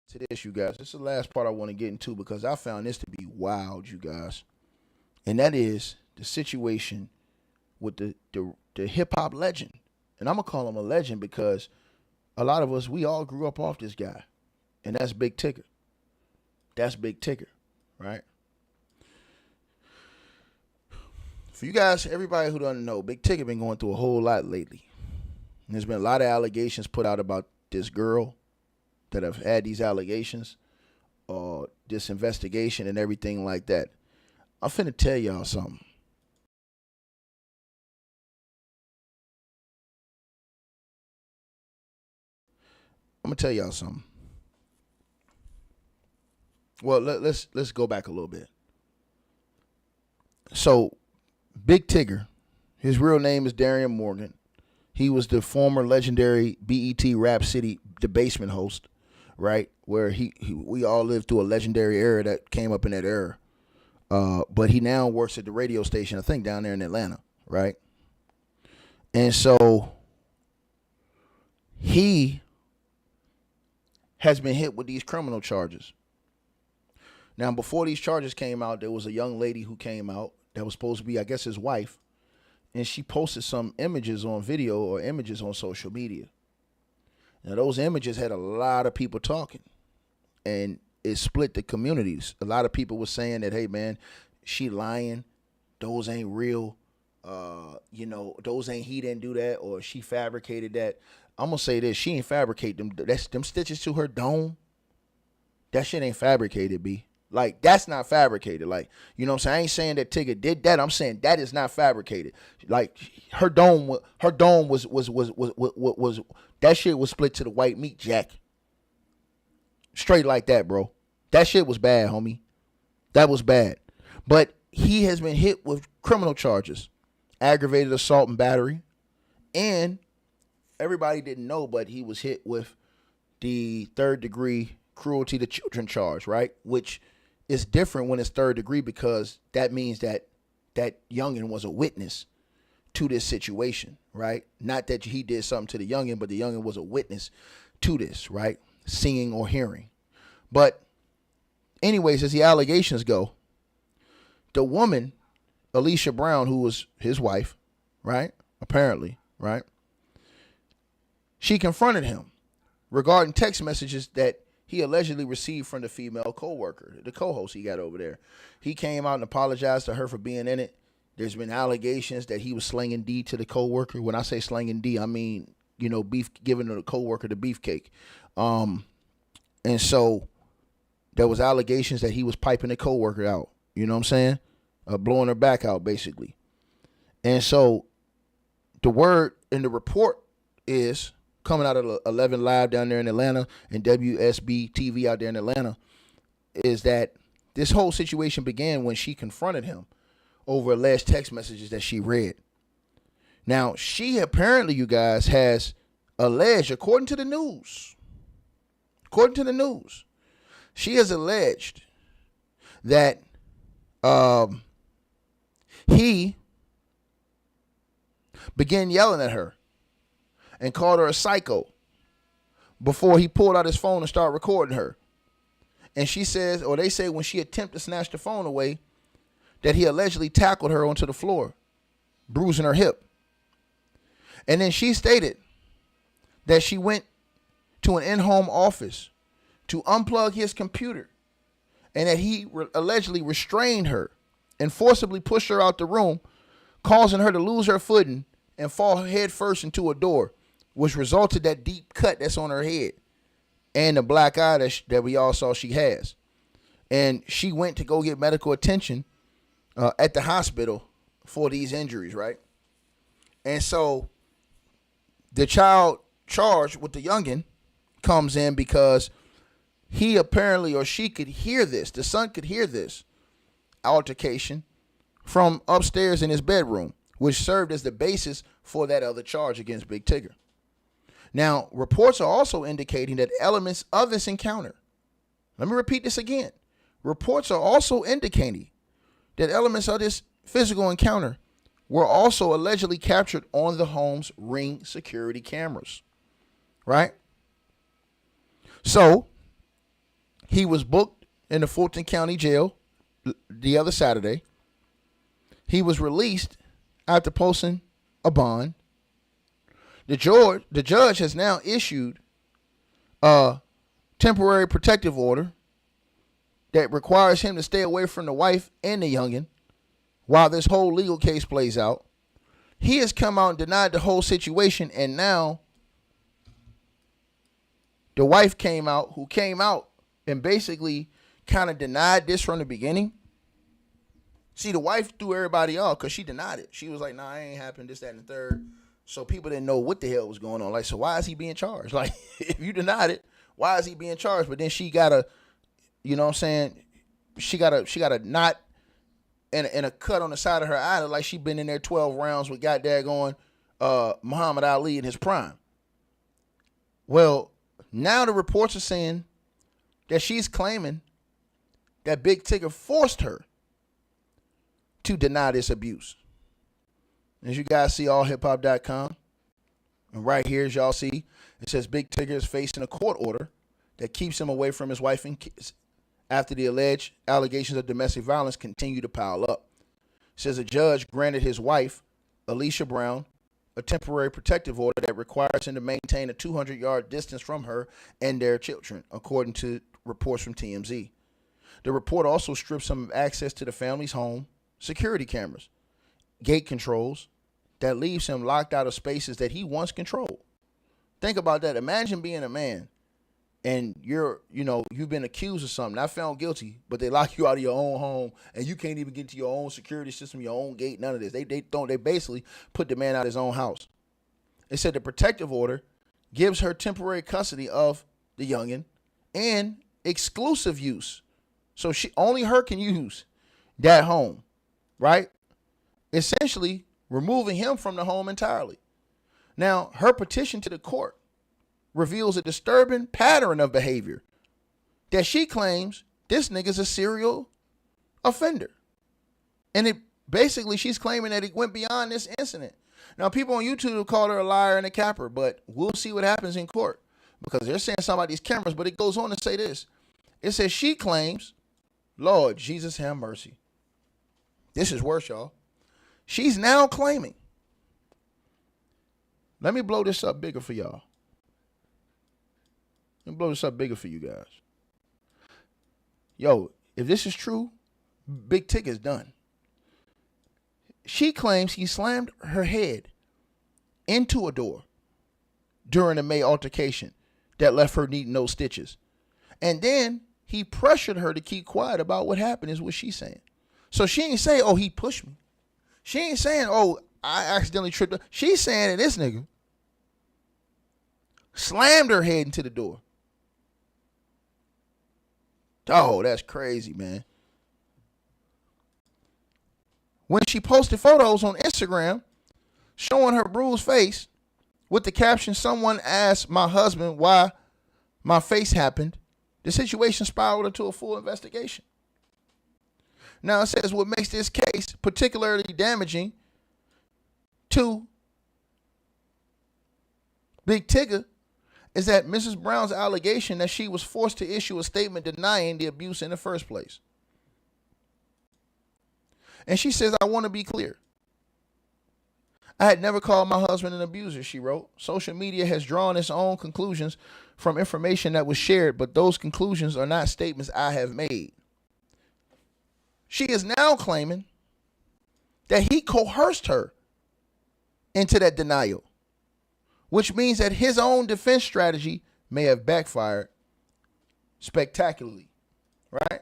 to this, you guys. This is the last part I want to get into because I found this to be wild, you guys. And that is the situation with the hip hop legend. And I'm gonna call him a legend because a lot of us, we all grew up off this guy. And that's Big Tigger. That's Big Tigger, right? For you guys, everybody who doesn't know, Big Tigger been going through a whole lot lately. And there's been a lot of allegations put out about this girl that have had these allegations or this investigation and everything like that. I'm finna tell y'all something. I'm gonna tell y'all something. Well, let's go back a little bit. So, Big Tigger, his real name is Darian Morgan. He was the former legendary BET Rap City The Basement host, right? Where we all lived through a legendary era that came up in that era. But he now works at the radio station, I think, down there in Atlanta, right? And so he has been hit with these criminal charges. Now, before these charges came out, there was a young lady who came out that was supposed to be, I guess, his wife, and she posted some images on video or images on social media. Now, those images had a lot of people talking, and it split the communities. A lot of people were saying that, hey, man, she lying. Those ain't real. Those ain't, he didn't do that, or she fabricated that. I'm going to say this. She ain't fabricate them. That's them stitches to her dome. That shit ain't fabricated, B. Like, that's not fabricated. Like, you know what I'm saying? I ain't saying that Tigger did that. I'm saying that is not fabricated. Like, her dome was that shit was split to the white meat jack. Straight like that, bro. That shit was bad, homie. That was bad. But he has been hit with criminal charges, aggravated assault and battery, and everybody didn't know, but he was hit with the third-degree cruelty to children charge, right? Which is different when it's third degree because that means that that youngin was a witness to this situation, right? Not that he did something to the youngin, but the youngin was a witness to this, right? Seeing or hearing. But anyways, as the allegations go, the woman, Alicia Brown, who was his wife, right? Apparently, right? She confronted him regarding text messages that he allegedly received from the female co-worker, the co-host he got over there. He came out and apologized to her for being in it. There's been allegations that he was slinging D to the co-worker. When I say slinging D, I mean, beef, giving the co-worker the beefcake. And so there was allegations that he was piping the co-worker out. You know what I'm saying? Blowing her back out, basically. And so the word in the report is coming out of 11 Live down there in Atlanta and WSB TV out there in Atlanta, is that this whole situation began when she confronted him over alleged text messages that she read. Now, she apparently, you guys, has alleged, according to the news, she has alleged that he began yelling at her and called her a psycho before he pulled out his phone and started recording her. And she says, or they say when she attempted to snatch the phone away, that he allegedly tackled her onto the floor, bruising her hip. And then she stated that she went to an in-home office to unplug his computer and that he allegedly restrained her and forcibly pushed her out the room, causing her to lose her footing and fall head first into a door, which resulted that deep cut that's on her head and the black eye that we all saw she has. And she went to go get medical attention at the hospital for these injuries, right? And so the child charged with the youngin comes in because he apparently, or she could hear this, the son could hear this altercation from upstairs in his bedroom, which served as the basis for that other charge against Big Tigger. Now, reports are also indicating that elements of this encounter, let me repeat this again. Reports are also indicating that elements of this physical encounter were also allegedly captured on the home's Ring security cameras, right? So, He was booked in the Fulton County Jail the other Saturday. He was released after posting a bond. The judge has now issued a temporary protective order that requires him to stay away from the wife and the youngin' while this whole legal case plays out. He has come out and denied the whole situation, and now the wife came out and basically kind of denied this from the beginning. See, the wife threw everybody off because she denied it. She was like, nah, it ain't happened, this, that, and the third. So people didn't know what the hell was going on. Like, so why is he being charged? Like, if you denied it, why is he being charged? But then she got a, you know what I'm saying? She got a knot and a cut on the side of her eye, like she been in there 12 rounds with goddamn Muhammad Ali in his prime. Well, now the reports are saying that she's claiming that Big Tigger forced her to deny this abuse. As you guys see, allhiphop.com. And right here, as y'all see, it says Big Tigger is facing a court order that keeps him away from his wife and kids after the alleged allegations of domestic violence continue to pile up. It says a judge granted his wife, Alicia Brown, a temporary protective order that requires him to maintain a 200-yard distance from her and their children, according to reports from TMZ. The report also strips him of access to the family's home, security cameras, gate controls that leaves him locked out of spaces that he once controlled. Think about that. Imagine being a man and you've been accused of something, not found guilty, but they lock you out of your own home and you can't even get to your own security system, your own gate, none of this. They basically put the man out of his own house. It said the protective order gives her temporary custody of the youngin and exclusive use. So only her can use that home, right? Essentially removing him from the home entirely. Now, her petition to the court reveals a disturbing pattern of behavior that she claims this nigga's a serial offender. And she's claiming that it went beyond this incident. Now, people on YouTube have called her a liar and a capper, but we'll see what happens in court because they're saying something about these cameras, but it goes on to say this. It says she claims, Lord Jesus have mercy. This is worse, y'all. She's now claiming. Let me blow this up bigger for y'all. Let me blow this up bigger for you guys. Yo, if this is true, Big Tigger's done. She claims he slammed her head into a door during a May altercation that left her needing no stitches. And then he pressured her to keep quiet about what happened, is what she's saying. So she ain't saying, oh, he pushed me. She ain't saying, oh, I accidentally tripped her. She's saying that this nigga slammed her head into the door. Oh, that's crazy, man. When she posted photos on Instagram showing her bruised face with the caption, someone asked my husband why my face happened, the situation spiraled into a full investigation. Now it says what makes this case particularly damaging to Big Tigger is that Mrs. Brown's allegation that she was forced to issue a statement denying the abuse in the first place. And she says, I want to be clear. I had never called my husband an abuser, she wrote. Social media has drawn its own conclusions from information that was shared, but those conclusions are not statements I have made. She is now claiming that he coerced her into that denial, which means that his own defense strategy may have backfired spectacularly, right?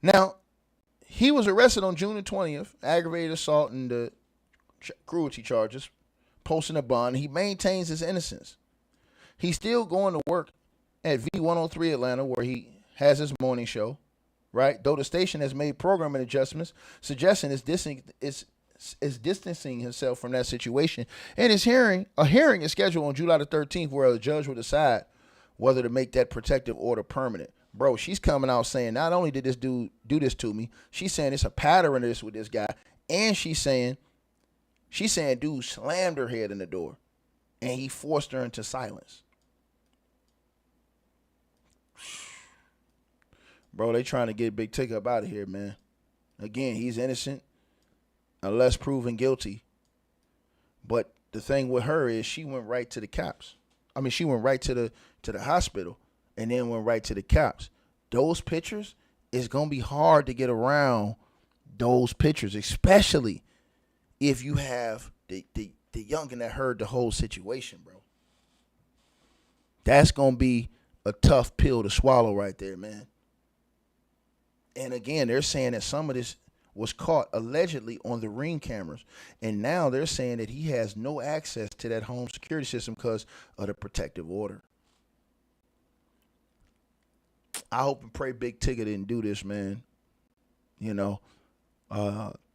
Now, he was arrested on June the 20th, aggravated assault and the cruelty charges, posting a bond. He maintains his innocence. He's still going to work at V103 Atlanta, where he has his morning show, right? Though the station has made programming adjustments, suggesting is distancing himself from that situation. And a hearing is scheduled on July the 13th, where the judge will decide whether to make that protective order permanent. Bro, she's coming out saying not only did this dude do this to me, she's saying it's a pattern of this with this guy, and she's saying dude slammed her head in the door and he forced her into silence. Bro, they trying to get Big Tigger up out of here, man. Again, he's innocent unless proven guilty. But the thing with her is she went right to the cops. I mean, she went right to the hospital and then went right to the cops. Those pictures, it's going to be hard to get around those pictures, especially if you have the youngin that heard the whole situation, bro. That's going to be a tough pill to swallow right there, man. And again, they're saying that some of this was caught allegedly on the Ring cameras. And now they're saying that he has no access to that home security system because of the protective order. I hope and pray Big Tigger didn't do this, man. You know,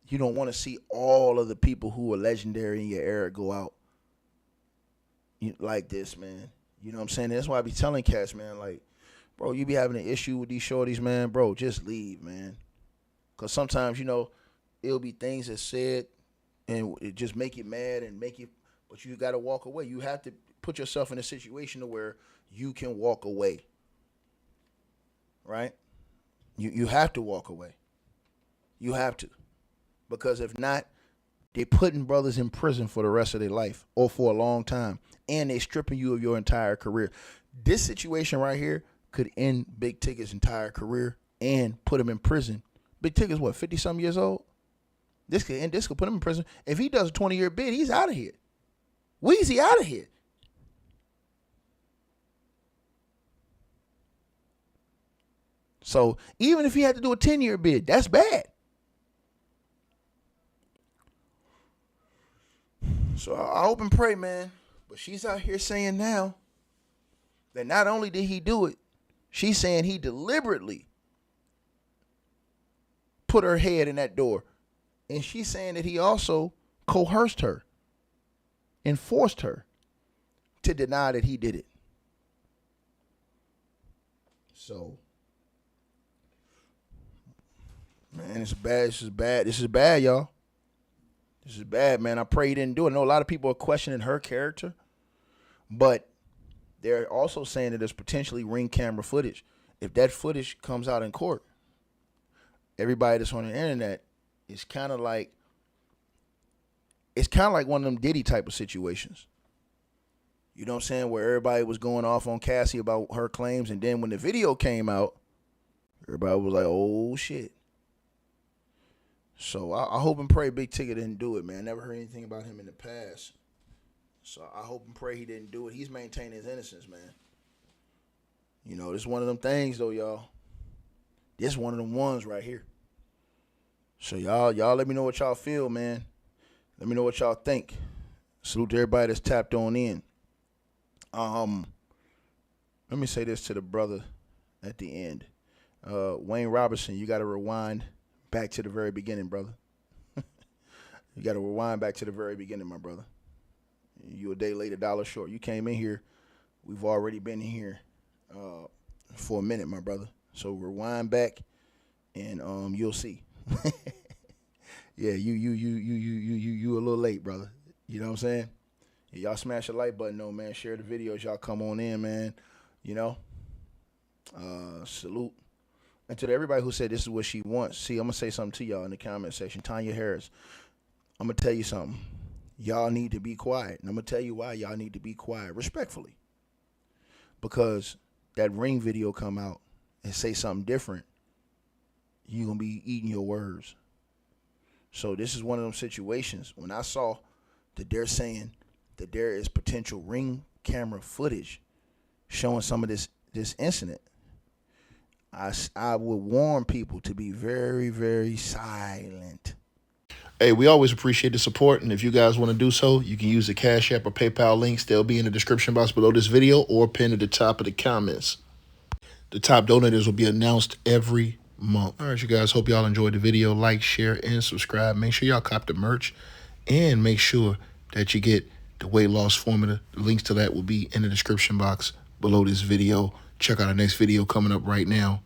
you don't want to see all of the people who are legendary in your era go out like this, man. You know what I'm saying? That's why I be telling cats, man, like, bro, you be having an issue with these shorties, man, bro, just leave, man. Because sometimes, you know, it'll be things that said and it just make you mad and make you, but you got to walk away. You have to put yourself in a situation to where you can walk away, right? You have to walk away. You have to. Because if not, they're putting brothers in prison for the rest of their life or for a long time. And they're stripping you of your entire career. This situation right here could end Big Tigger's entire career and put him in prison. Big Tigger's what, 50-something years old? This could put him in prison. If he does a 20-year bid, he's out of here. Weezy out of here. So even if he had to do a 10-year bid, that's bad. So I hope and pray, man. But she's out here saying now that not only did he do it, she's saying he deliberately put her head in that door. And she's saying that he also coerced her and forced her to deny that he did it. So, man, it's bad. This is bad. This is bad, y'all. This is bad, man. I pray he didn't do it. I know a lot of people are questioning her character, but they're also saying that there's potentially Ring camera footage. If that footage comes out in court, everybody that's on the internet is kind of like, it's kind of like one of them Diddy type of situations. You know what I'm saying? Where everybody was going off on Cassie about her claims, and then when the video came out, everybody was like, oh, shit. So I hope and pray Big Tigger didn't do it, man. Never heard anything about him in the past. So I hope and pray he didn't do it. He's maintaining his innocence, man. You know, this is one of them things, though, y'all. This is one of them ones right here. So y'all let me know what y'all feel, man. Let me know what y'all think. Salute to everybody that's tapped on in. Let me say this to the brother at the end. Wayne Robertson, you got to rewind back to the very beginning, brother. You got to rewind back to the very beginning, my brother. You a day late, a dollar short. You came in here. We've already been here for a minute, my brother. So rewind back, and you'll see. Yeah, you a little late, brother. You know what I'm saying? Yeah, y'all smash the like button, though, man. Share the videos. Y'all come on in, man. You know? Salute. And to everybody who said this is what she wants. See, I'm going to say something to y'all in the comment section. Tanya Harris, I'm going to tell you something. Y'all need to be quiet. And I'm going to tell you why y'all need to be quiet, respectfully. Because that Ring video come out and say something different, you're going to be eating your words. So this is one of them situations. When I saw that they're saying that there is potential Ring camera footage showing some of this incident, I would warn people to be very, very silent. Hey, we always appreciate the support, and if you guys want to do so, you can use the Cash App or PayPal links. They'll be in the description box below this video or pinned at the top of the comments. The top donators will be announced every month. All right, you guys, hope y'all enjoyed the video. Like, share, and subscribe. Make sure y'all cop the merch, and make sure that you get the weight loss formula. The links to that will be in the description box below this video. Check out our next video coming up right now.